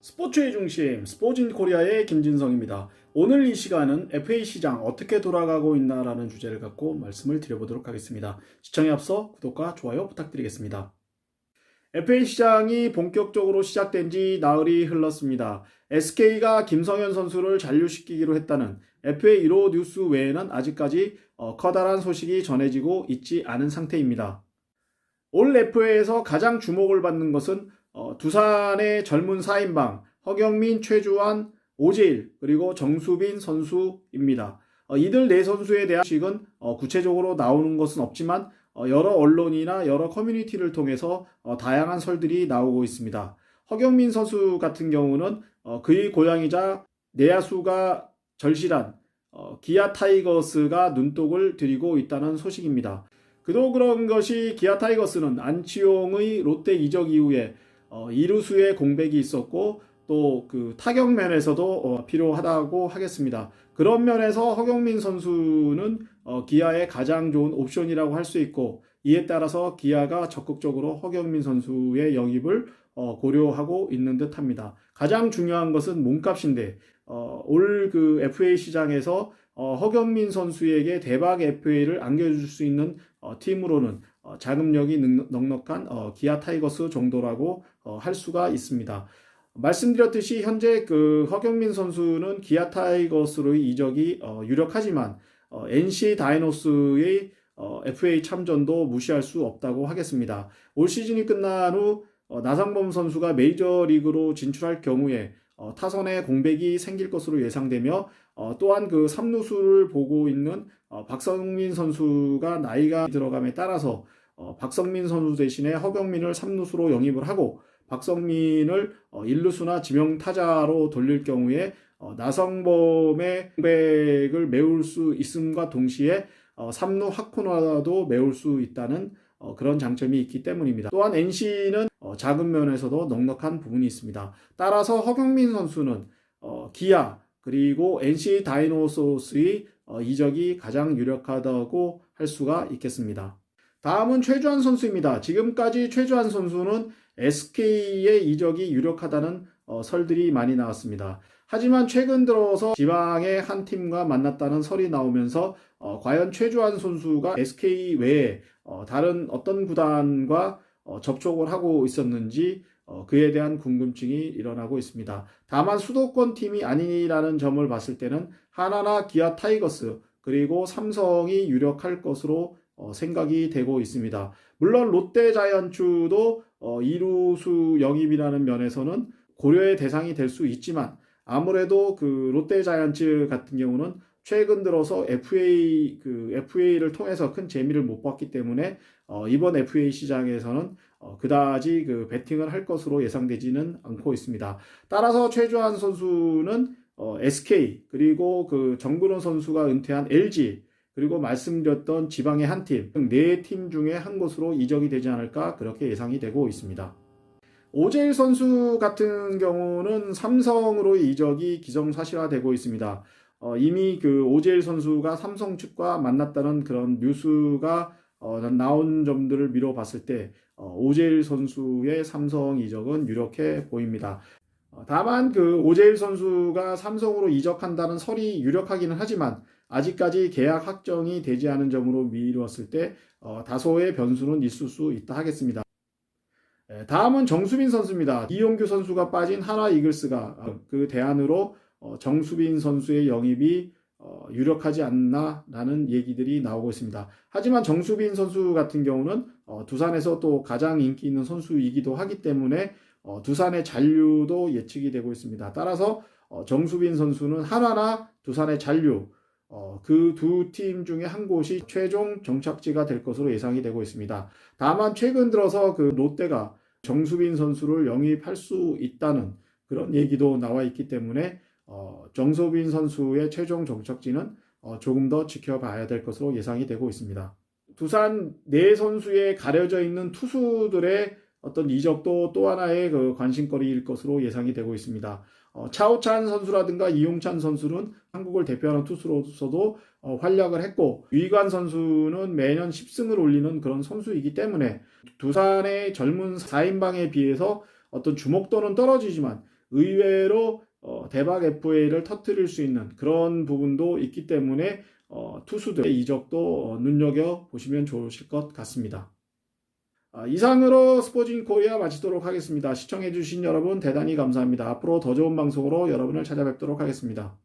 스포츠의 중심, 스포츠인 코리아의 김진성입니다. 오늘 이 시간은 FA 시장 어떻게 돌아가고 있나라는 주제를 갖고 말씀을 드려보도록 하겠습니다. 시청에 앞서 구독과 좋아요 부탁드리겠습니다. FA 시장이 본격적으로 시작된 지 나흘이 흘렀습니다. SK가 김성현 선수를 잔류시키기로 했다는 FA 1호 뉴스 외에는 아직까지 커다란 소식이 전해지고 있지 않은 상태입니다. 올 FA에서 가장 주목을 받는 것은 두산의 젊은 4인방 허경민, 최주환, 오재일 그리고 정수빈 선수입니다. 이들 네 선수에 대한 소식은 구체적으로 나오는 것은 없지만 여러 언론이나 여러 커뮤니티를 통해서 다양한 설들이 나오고 있습니다. 허경민 선수 같은 경우는 그의 고향이자 내야수가 절실한 기아 타이거스가 눈독을 들이고 있다는 소식입니다. 그도 그런 것이 기아 타이거스는 안치홍의 롯데 이적 이후에 이루수의 공백이 있었고 또 그 타격 면에서도 필요하다고 하겠습니다. 그런 면에서 허경민 선수는 기아의 가장 좋은 옵션이라고 할 수 있고 이에 따라서 기아가 적극적으로 허경민 선수의 영입을 고려하고 있는 듯합니다. 가장 중요한 것은 몸값인데 올 그 FA 시장에서 허경민 선수에게 대박 FA를 안겨줄 수 있는 팀으로는 자금력이 넉넉한 기아 타이거스 정도라고 할 수가 있습니다. 말씀드렸듯이 현재 그 허경민 선수는 기아 타이거스로의 이적이 유력하지만 NC 다이노스의 FA 참전도 무시할 수 없다고 하겠습니다. 올 시즌이 끝난 후 나상범 선수가 메이저리그로 진출할 경우에 타선에 공백이 생길 것으로 예상되며 또한 그 3루수를 보고 있는 박성민 선수가 나이가 들어감에 따라서 박성민 선수 대신에 허경민을 3루수로 영입을 하고 박성민을 1루수나 지명타자로 돌릴 경우에 나성범의 공백을 메울 수 있음과 동시에 3루 하코나도 메울 수 있다는 그런 장점이 있기 때문입니다. 또한 NC는 자금 면에서도 넉넉한 부분이 있습니다. 따라서 허경민 선수는 기아 그리고 NC 다이노소스의 이적이 가장 유력하다고 할 수가 있겠습니다. 다음은 최주환 선수입니다. 지금까지 최주환 선수는 SK의 이적이 유력하다는 설들이 많이 나왔습니다. 하지만 최근 들어서 지방의 한 팀과 만났다는 설이 나오면서 과연 최주환 선수가 SK 외에 다른 어떤 구단과 접촉을 하고 있었는지 그에 대한 궁금증이 일어나고 있습니다. 다만 수도권 팀이 아니라는 점을 봤을 때는 하나나 기아 타이거스 그리고 삼성이 유력할 것으로 생각이 되고 있습니다. 물론 롯데 자이언츠도 이루수 영입이라는 면에서는 고려의 대상이 될 수 있지만 아무래도 그 롯데 자이언츠 같은 경우는 최근 들어서 FA를 통해서 큰 재미를 못 봤기 때문에 이번 FA 시장에서는 그다지 그 배팅을 할 것으로 예상되지는 않고 있습니다. 따라서 최주환 선수는 SK 그리고 그 정근호 선수가 은퇴한 LG 그리고 말씀드렸던 지방의 한 팀, 네 팀 중에 한 곳으로 이적이 되지 않을까 그렇게 예상이 되고 있습니다. 오재일 선수 같은 경우는 삼성으로 이적이 기정사실화되고 있습니다. 이미 그 오재일 선수가 삼성 측과 만났다는 그런 뉴스가 나온 점들을 미뤄봤을 때 오재일 선수의 삼성 이적은 유력해 보입니다. 다만 그 오재일 선수가 삼성으로 이적한다는 설이 유력하기는 하지만 아직까지 계약 확정이 되지 않은 점으로 미루었을 때 다소의 변수는 있을 수 있다 하겠습니다. 다음은 정수빈 선수입니다. 이용규 선수가 빠진 하나 이글스가 그 대안으로 정수빈 선수의 영입이 유력하지 않나라는 얘기들이 나오고 있습니다. 하지만 정수빈 선수 같은 경우는 두산에서 또 가장 인기 있는 선수이기도 하기 때문에 두산의 잔류도 예측이 되고 있습니다. 따라서 정수빈 선수는 한화나 두산의 잔류 그 두 팀 중에 한 곳이 최종 정착지가 될 것으로 예상이 되고 있습니다. 다만 최근 들어서 그 롯데가 정수빈 선수를 영입할 수 있다는 그런 얘기도 나와 있기 때문에 정수빈 선수의 최종 정착지는 조금 더 지켜봐야 될 것으로 예상이 되고 있습니다. 두산 네 선수에 가려져 있는 투수들의 어떤 이적도 또 하나의 그 관심거리일 것으로 예상이 되고 있습니다. 차우찬 선수라든가 이용찬 선수는 한국을 대표하는 투수로서도 활약을 했고 유이관 선수는 매년 10승을 올리는 그런 선수이기 때문에 두산의 젊은 4인방에 비해서 어떤 주목도는 떨어지지만 의외로 대박 FA를 터뜨릴 수 있는 그런 부분도 있기 때문에 투수들의 이적도 눈여겨보시면 좋으실 것 같습니다. 이상으로 스포진 코리아 마치도록 하겠습니다. 시청해주신 여러분 대단히 감사합니다. 앞으로 더 좋은 방송으로 여러분을 찾아뵙도록 하겠습니다.